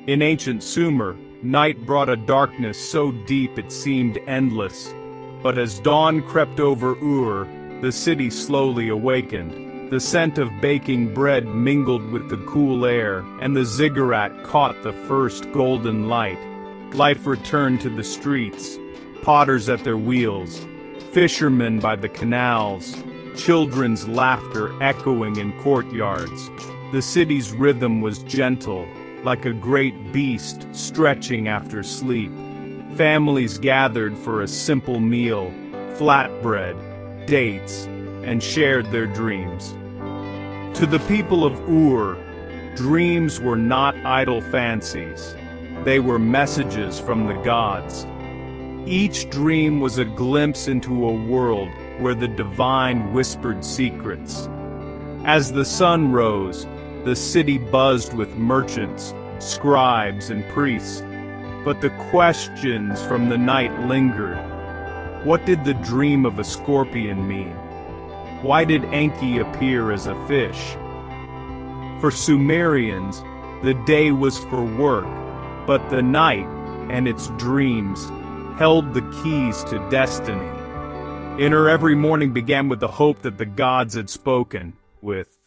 In ancient Sumer, night brought a darkness so deep it seemed endless. But as dawn crept over Ur, the city slowly awakened. The scent of baking bread mingled with the cool air, and the ziggurat caught the first golden light. Life returned to the streets, potters at their wheels, fishermen by the canals, children's laughter echoing in courtyards. The city's rhythm was gentle, like a great beast stretching after sleep. Families gathered for a simple meal, flatbread, dates, and shared their dreams. To the people of Ur, dreams were not idle fancies. They were messages from the gods. Each dream was a glimpse into a world where the divine whispered secrets. As the sun rose, the city buzzed with merchants, scribes, and priests. But the questions from the night lingered. What did the dream of a scorpion mean? Why did Enki appear as a fish? For Sumerians, the day was for work, but the night and its dreams held the keys to destiny. In her every morning began with the hope that the gods had spoken with.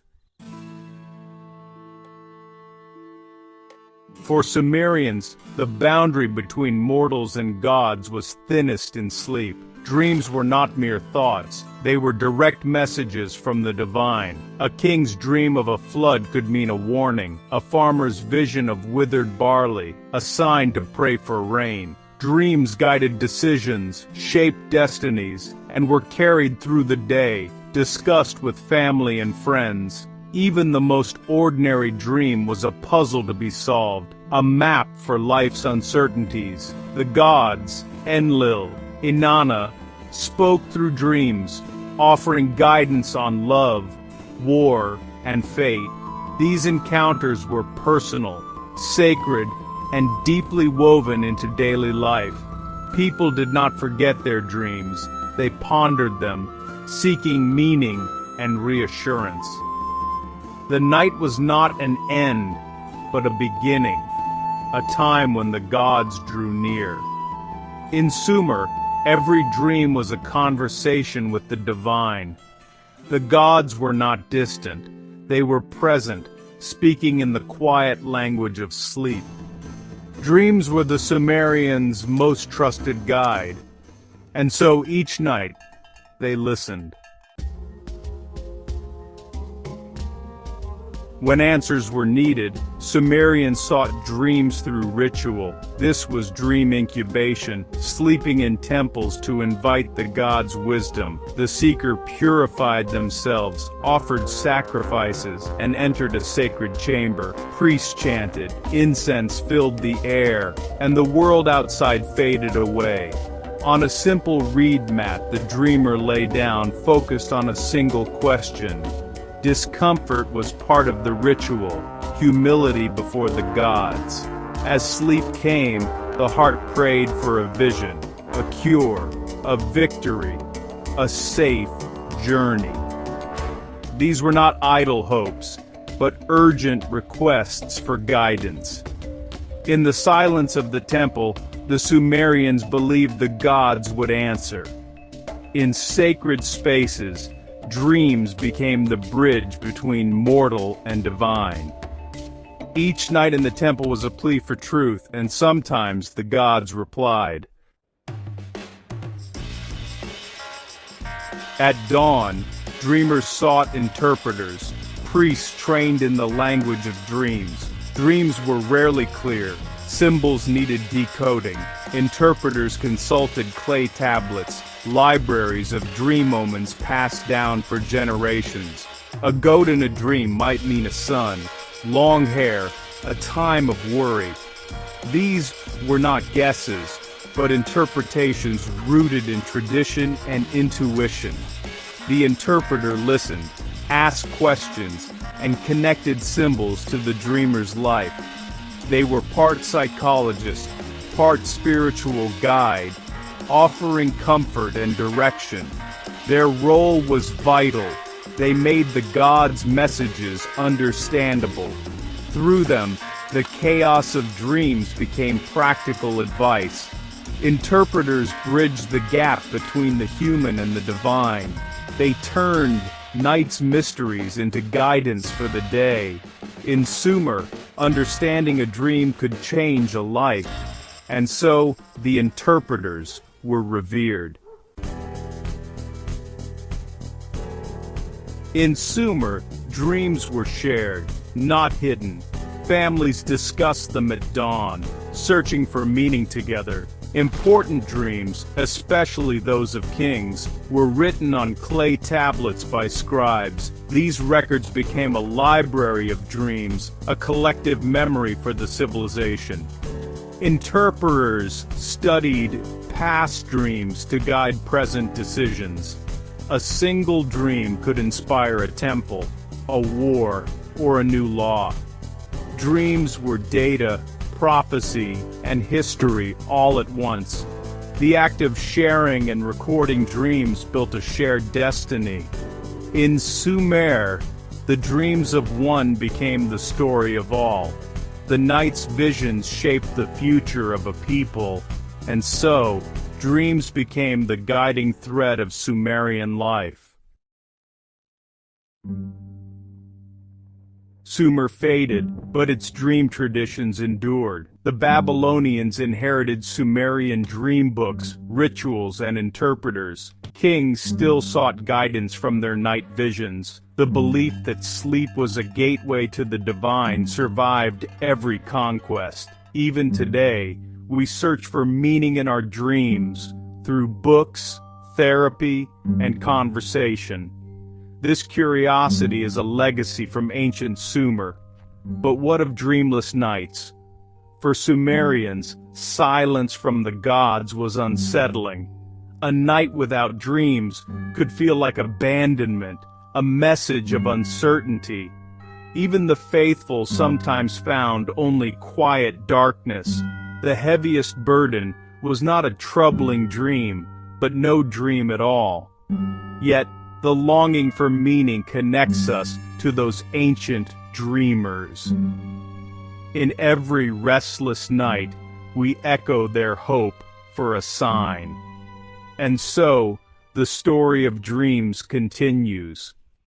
For Sumerians, the boundary between mortals and gods was thinnest in sleep. Dreams were not mere thoughts, they were direct messages from the divine. A king's dream of a flood could mean a warning, a farmer's vision of withered barley, a sign to pray for rain. Dreams guided decisions, shaped destinies, and were carried through the day, discussed with family and friends. Even the most ordinary dream was a puzzle to be solved, a map for life's uncertainties. The gods, Enlil, Inanna, spoke through dreams, offering guidance on love, war, and fate. These encounters were personal, sacred, and deeply woven into daily life. People did not forget their dreams, they pondered them, seeking meaning and reassurance. The night was not an end, but a beginning, a time when the gods drew near. In Sumer, every dream was a conversation with the divine. The gods were not distant, they were present, speaking in the quiet language of sleep. Dreams were the Sumerians' most trusted guide, and so each night they listened. When answers were needed, Sumerians sought dreams through ritual. This was dream incubation, sleeping in temples to invite the gods' wisdom. The seeker purified themselves, offered sacrifices, and entered a sacred chamber. Priests chanted, incense filled the air, and the world outside faded away. On a simple reed mat, the dreamer lay down, focused on a single question. Discomfort was part of the ritual, humility before the gods. As sleep came, the heart prayed for a vision, a cure, a victory, a safe journey. These were not idle hopes, but urgent requests for guidance. In the silence of the temple, the Sumerians believed the gods would answer. In sacred spaces, dreams became the bridge between mortal and divine. Each night in the temple was a plea for truth, and sometimes the gods replied. At dawn, dreamers sought interpreters, priests trained in the language of dreams. Dreams were rarely clear, symbols needed decoding. Interpreters consulted clay tablets, libraries of dream omens passed down for generations. A goat in a dream might mean a son, long hair, a time of worry. These were not guesses, but interpretations rooted in tradition and intuition. The interpreter listened, asked questions, and connected symbols to the dreamer's life. They were part psychologist, part spiritual guide, offering comfort and direction. Their role was vital. They made the gods' messages understandable. Through them, the chaos of dreams became practical advice. Interpreters bridged the gap between the human and the divine. They turned night's mysteries into guidance for the day. In Sumer, understanding a dream could change a life, and so the interpreters were revered. In Sumer, dreams were shared, not hidden. Families discussed them at dawn, searching for meaning together. Important dreams, especially those of kings, were written on clay tablets by scribes. These records became a library of dreams, a collective memory for the civilization. Interpreters studied past dreams to guide present decisions. A single dream could inspire a temple, a war, or a new law. Dreams were data, prophecy, and history all at once. The act of sharing and recording dreams built a shared destiny. In Sumer, the dreams of one became the story of all. The night's visions shaped the future of a people, and so, dreams became the guiding thread of Sumerian life. Sumer faded, but its dream traditions endured. The Babylonians inherited Sumerian dream books, rituals, and interpreters. Kings still sought guidance from their night visions. The belief that sleep was a gateway to the divine survived every conquest. Even today, we search for meaning in our dreams through books, therapy, and conversation. This curiosity is a legacy from ancient Sumer. But what of dreamless nights? For Sumerians, silence from the gods was unsettling. A night without dreams could feel like abandonment, a message of uncertainty. Even the faithful sometimes found only quiet darkness. The heaviest burden was not a troubling dream, but no dream at all. Yet, the longing for meaning connects us to those ancient dreamers. In every restless night, we echo their hope for a sign. And so, the story of dreams continues.